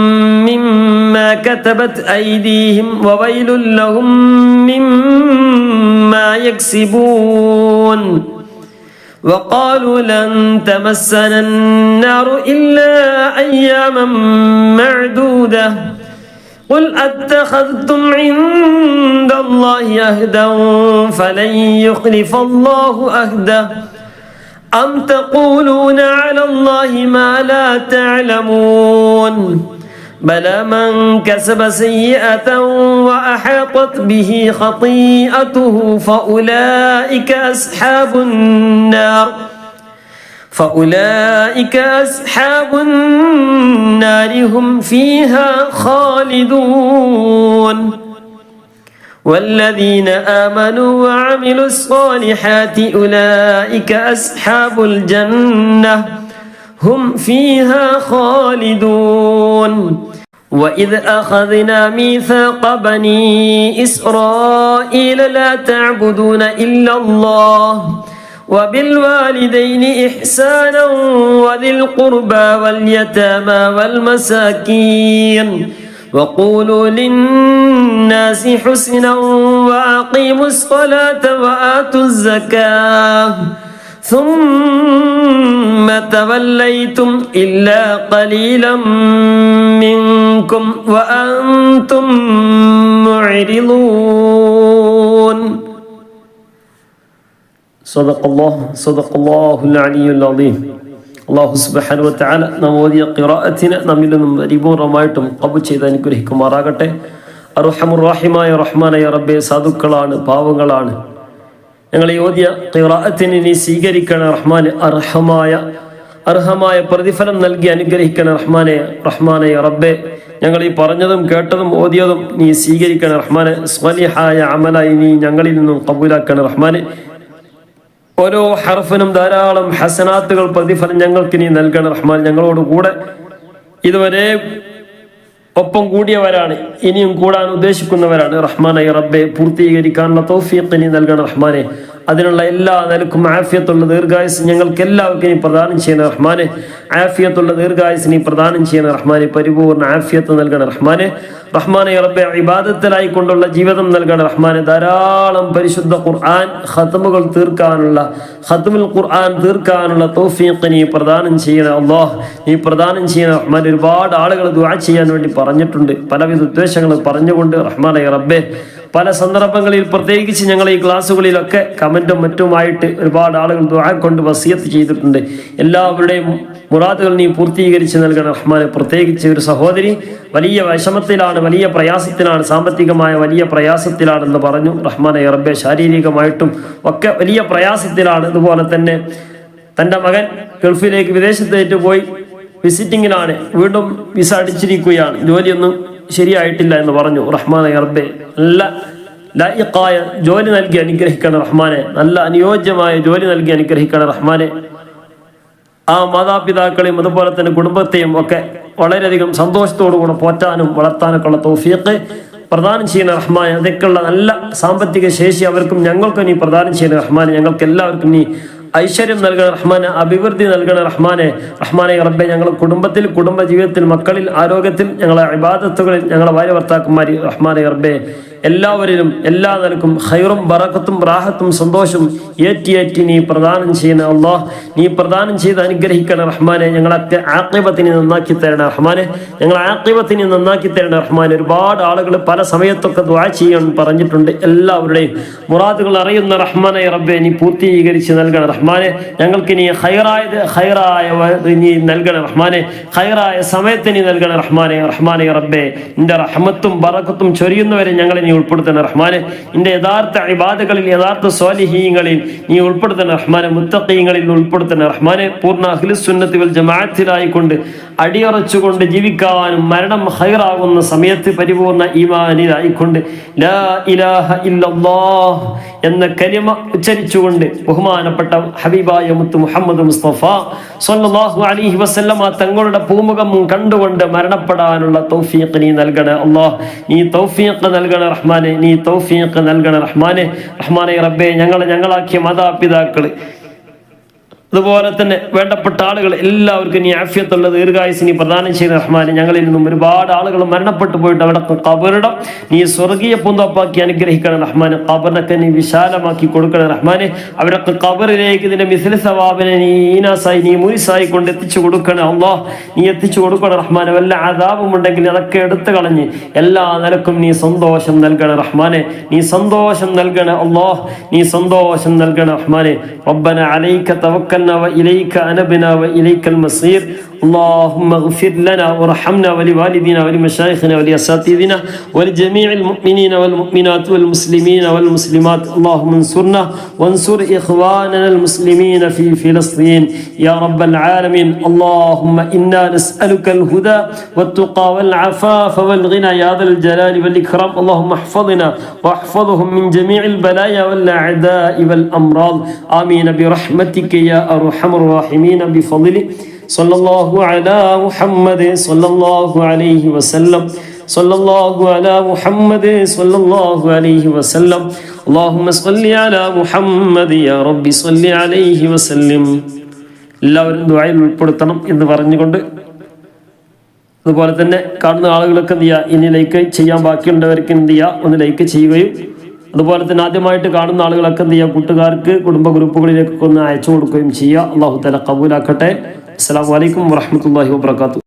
مما كتبت أيديهم وويل لهم مما يكسبون وقالوا لن تمسنا النار إلا أياما معدودة قل أتخذتم عند الله عهدا فلن يخلف الله عهده أم تقولون على الله ما لا تعلمون بلى من كسب سيئة وأحاطت به خطيئته فأولئك أصحاب النار هم فيها خالدون والذين آمنوا وعملوا الصالحات أولئك أصحاب الجنة هم فيها خالدون وإذ أخذنا ميثاق بني إسرائيل لا تعبدون إلا الله وبالوالدين إحسانا وذي القربى واليتامى والمساكين وقولوا للناس حسنا وأقيموا الصلاة وآتوا الزكاة ثم توليتم إلا قليلا منكم وأنتم معرضون صدق الله العلي العظيم അള്ളാഹു സുബ്ഹാനഹു വ തആല നാം ഓതിയ ഖിറാഅത്തിനെ നമ്മിൽ നിന്നും പരിപൂർണമായിട്ടും ഖബൂൽ ചെയ്ത് അനുഗ്രഹിക്കുമാറാകട്ടെ. അർഹമുർ റഹീമായ റഹ്മാനായ റബ്ബേ, സാധുക്കളാണ്, പാവങ്ങളാണ്. ഞങ്ങൾ ഈ ഓതിയ ഖിറാഅത്തിനെ നീ സ്വീകരിക്കണേ റഹ്മാനെ. അർഹമായ പ്രതിഫലം നൽകി അനുഗ്രഹിക്കണേ റഹ്മാനെ റബ്ബേ. ഞങ്ങൾ ഈ പറഞ്ഞതും കേട്ടതും ഓതിയതും നീ സ്വീകരിക്കണേ റഹ്മാനെ. സ്വാലിഹായ അമലായി നീ ഞങ്ങളിൽ നിന്നും ഖബൂലാക്കണേ റഹ്മാനെ. ഓരോ ഹർഫിനും ധാരാളം ഹസനാത്തുകൾ പ്രതിഫലം ഞങ്ങൾക്ക് നീ നൽകണം റഹ്മാൻ. ഞങ്ങളോട് കൂടെ ഇതുവരെ ഒപ്പം കൂടിയവരാണ്, ഇനിയും കൂടാൻ ഉദ്ദേശിക്കുന്നവരാണ് റഹ്മാനായ റബ്ബെ. പൂർത്തീകരിക്കാനുള്ള തൗഫീഖ് നീ നൽകണം റഹ്മാനെ. അതിനുള്ള എല്ലാ നിലക്കും ആഫിയത്തുള്ള ദീർഘായുസ് ഞങ്ങൾക്ക് എല്ലാവർക്കും നീ പ്രദാനം ചെയ്യണം റഹ്മാനെ. ആഫിയത്തുള്ള ദീർഘായുസ് നീ പ്രദാനം ചെയ്യണം റഹ്മാനെ. പരിപൂർണ്ണ ആഫിയത്ത് നൽകണം റഹ്മാനെ. റഹ്മാനെ റബ്ബെ, ഇബാദത്തിലായി കൊണ്ടുള്ള ജീവിതം നൽകണം റഹ്മാനെ. ധാരാളം പരിശുദ്ധ ഖുർആൻ ഖത്മുകൾ തീർക്കാനുള്ള, ഖത്മുൽ ഖുർആൻ തീർക്കാനുള്ള തൗഫീഖ് നീ പ്രദാനം ചെയ്യണം അല്ലാഹ്. നീ പ്രദാനം ചെയ്യണം റഹ്മാൻ. ഒരുപാട് ആളുകൾ ദുആ ചെയ്യാൻ വേണ്ടി പറഞ്ഞിട്ടുണ്ട്, പലവിധ ഉദ്ദേശങ്ങൾ പറഞ്ഞുകൊണ്ട് റഹ്മാനെ റബ്ബെ. പല സന്ദർഭങ്ങളിൽ പ്രത്യേകിച്ച് ഞങ്ങൾ ഈ ക്ലാസ്സുകളിലൊക്കെ കമന്റും മറ്റുമായിട്ട് ഒരുപാട് ആളുകൾ ദുആ കൊണ്ട് വസിയത്ത് ചെയ്തിട്ടുണ്ട്. എല്ലാവരുടെയും മുറാദുകൾ നീ പൂർത്തീകരിച്ച് നൽകണം റഹ്മാനെ. പ്രത്യേകിച്ച് ഒരു സഹോദരി വലിയ വിഷമത്തിലാണ്, വലിയ പ്രയാസത്തിലാണ്, സാമ്പത്തികമായ വലിയ പ്രയാസത്തിലാണെന്ന് പറഞ്ഞു റഹ്മാനെ റബ്ബെ. ശാരീരികമായിട്ടും ഒക്കെ വലിയ പ്രയാസത്തിലാണ്. അതുപോലെ തന്നെ തൻ്റെ മകൻ ഗൾഫിലേക്ക് വിദേശത്തേക്ക് പോയി വിസിറ്റിങ്ങിലാണ്, വീണ്ടും വിസ അടിച്ചിരിക്കുകയാണ്, ജോലിയൊന്നും ശരിയായിട്ടില്ല എന്ന് പറഞ്ഞു റഹ്മാനെ റബ്ബെ. നല്ല ലായിഖായ ജോലി നൽകി അനുഗ്രഹിക്കണം റഹ്മാനെ. നല്ല അനുയോജ്യമായ ജോലി നൽകി അനുഗ്രഹിക്കണം റഹ്മാനെ. ആ മാതാപിതാക്കളെയും അതുപോലെ തന്നെ കുടുംബത്തെയും ഒക്കെ വളരെയധികം സന്തോഷത്തോടുകൂടെ പോറ്റാനും വളർത്താനൊക്കെ ഉള്ള തൗഫീഖ് പ്രദാനം ചെയ്യുന്ന റഹ്മാനെ. അതൊക്കെയുള്ള നല്ല സാമ്പത്തിക ശേഷി അവർക്കും ഞങ്ങൾക്കും നീ പ്രദാനം ചെയ്യുന്ന റഹ്മാനെ. ഞങ്ങൾക്ക് എല്ലാവർക്കും നീ ഐശ്വര്യം നൽകണ റഹ്മാനെ, അഭിവൃദ്ധി നൽകണ റഹ്മാനെ. റഹ്മാനെ റബ്ബെ, ഞങ്ങൾ കുടുംബത്തിൽ, കുടുംബ ജീവിതത്തിൽ, മക്കളിൽ, ആരോഗ്യത്തിൽ, ഞങ്ങളെ ഇബാദത്തുകളിൽ, ഞങ്ങളെ ഭാര്യ ഭർത്താക്കന്മാർ റഹ്മാനെ റബ്ബെ എല്ലാവരിലും എല്ലാ നിലക്കും ഖൈറും ബറക്കത്തും റാഹത്തും സന്തോഷവും ഏറ്റി നീ പ്രദാനം ചെയ്യുന്ന അല്ലാഹ്, നീ പ്രദാനം ചെയ്ത് അനുഗ്രഹിക്കണ റഹ്മാനെ. ഞങ്ങളൊക്കെ ആഖിബത്തിനെ നന്നാക്കി തരണ റഹ്മാനെ. ഞങ്ങൾ ആഖിബത്തിനെ നന്നാക്കി തരണ റഹ്മാനെ. ഒരുപാട് ആളുകൾ പല സമയത്തൊക്കെ ദുആ ചെയ്യാൻ പറഞ്ഞിട്ടുണ്ട്. എല്ലാവരുടെയും മുറാദുകൾ അറിയുന്ന റഹ്മാനെ റബ്ബെ നീ പൂർത്തീകരിച്ച് നൽകണ റഹ്മാനെ. ഞങ്ങൾക്ക് നീ ഖൈറായ നീ നൽകണ റഹ്മാനെ. ഖൈറായ സമയത്ത് നീ നൽകണ റഹ്മാനെ. റഹ്മാനെ റബ്ബെ, നിന്റെ റഹ്മത്തും ബറക്കത്തും ചൊരിയുന്നവരെ ഞങ്ങളെ നീ ഉൾപ്പെടുത്തണ റഹ്മാനെ. നിന്റെ യഥാർത്ഥ ഇബാദകളിൽ, യഥാർത്ഥ സ്വാലിഹീങ്ങളിൽ നീ ഉൾപ്പെടുത്തണ റഹ്മാനെ. മുത്തഖീങ്ങളിൽ ഉൾപ്പെടുത്തണ റഹ്മാനെ. പൂർണ്ണ അഹ്ലുസ് സുന്നത്തി വൽ ജമാഅത്തിലായിക്കൊണ്ട് അടിയുറച്ചുകൊണ്ട് ജീവിക്കാനും മരണം ഖൈറാകുന്ന സമയത്ത് പരിപൂർണ്ണ ഈമാനിലായിക്കൊണ്ട് ലാ ഇലാഹ ഇല്ലല്ലാഹ് എന്ന കലിമ ഉച്ചരിച്ചുകൊണ്ട് ബഹുമാനപ്പെട്ട ഹബീബായ മുത്ത് മുഹമ്മദ് മുസ്തഫ സ്വല്ലല്ലാഹു അലൈഹി വസല്ലമ തങ്ങളുടെ പൂമുഖം കണ്ടുകൊണ്ട് മരണപ്പെടാനുള്ള തൗഫീഖ് നീ നൽകണ അല്ലാഹ്. നീ തൗഫീഖ് നൽകണ റഹ്മാനെ. നീ തൗഫീഖ് നൽകണ റഹ്മാനെ. റഹ്മാനെ റബ്ബെ, ഞങ്ങളാക്കിയ മാതാപിതാക്കള്, അതുപോലെ തന്നെ വേണ്ടപ്പെട്ട ആളുകൾ എല്ലാവർക്കും നീ ആഫിയത്തുള്ള ദീർഘായുസ് നീ പ്രദാനം ചെയ്ത റഹ്മാനെ. ഞങ്ങളിൽ നിന്നും ഒരുപാട് ആളുകൾ മരണപ്പെട്ടു പോയിട്ട് അവിടെ ഖബറിടം നീ സ്വർഗീയ പൂന്തോപ്പാക്കി അനുഗ്രഹിക്കണം റഹ്മാനെ. ഖബറിനൊക്കെ നീ വിശാലമാക്കി കൊടുക്കണം റഹ്മാനെ. അവരൊക്കെ ഖബറിലേക്ക് നിന്റെ മിസ്ല സവാബിനെ നീ ഈനാസായി, നീ മുരിസായി കൊണ്ട് എത്തിച്ചു കൊടുക്കണം അല്ലാഹ്. നീ എത്തിച്ചു കൊടുക്കണം റഹ്മാനെ. വല്ല അദാബും ഉണ്ടെങ്കിൽ അതൊക്കെ എടുത്തു കളഞ്ഞ് എല്ലാ നിലക്കും നീ സന്തോഷം നൽകണം റഹ്മാനെ. നീ സന്തോഷം നൽകണം അല്ലാഹ്. നീ സന്തോഷം നൽകണം റഹ്മാനെ. റബ്ബന അലൈക തവക്കൽനാ وإليك أنبنا وإليك المصير. اللهم اغفر لنا وارحمنا ولوالدينا ولمشايخنا ولأساتذتنا ولجميع المؤمنين والمؤمنات والمسلمين والمسلمات. اللهم انصرنا وانصر إخواننا المسلمين في فلسطين يا رب العالمين. اللهم إنا نسألك الهدى والتقى والعفاف والغنى يا ذا الجلال والإكرام. اللهم احفظنا واحفظهم من جميع البلايا والأعداء والأمراض. آمين برحمتك يا أرحم الراحمين. بفضل صلى الله على محمد صلى الله عليه وسلم. صلى الله على محمد صلى الله عليه وسلم. اللهم صل على محمد يا رب صل عليه وسلم. എല്ലാവരും ദുആയിൽ ഉൾപ്പെടുത്തണം എന്ന് പറഞ്ഞുകൊണ്ട്, അതുപോലെ തന്നെ കാണുന്ന ആളുകളൊക്കെ എന്ത് ചെയ്യുക, ഇനി ലൈക്ക് ചെയ്യാൻ ബാക്കിയുള്ളവർക്ക് എന്ത് ചെയ്യുക, ഒന്ന് ലൈക്ക് ചെയ്യുകയും, അതുപോലെ തന്നെ ആദ്യമായിട്ട് കാണുന്ന ആളുകളൊക്കെ എന്ത് ചെയ്യുക, കൂട്ടുകാർക്ക്, കുടുംബ ഗ്രൂപ്പുകളിലേക്കൊക്കെ ഒന്ന് അയച്ചു കൊടുക്കുകയും ചെയ്യുക. അല്ലാഹു തആല ഖബൂലാക്കട്ടെ. അസ്സലാമു അലൈക്കും വറഹ്മത്തുള്ളാഹി വബറകാതുഹു.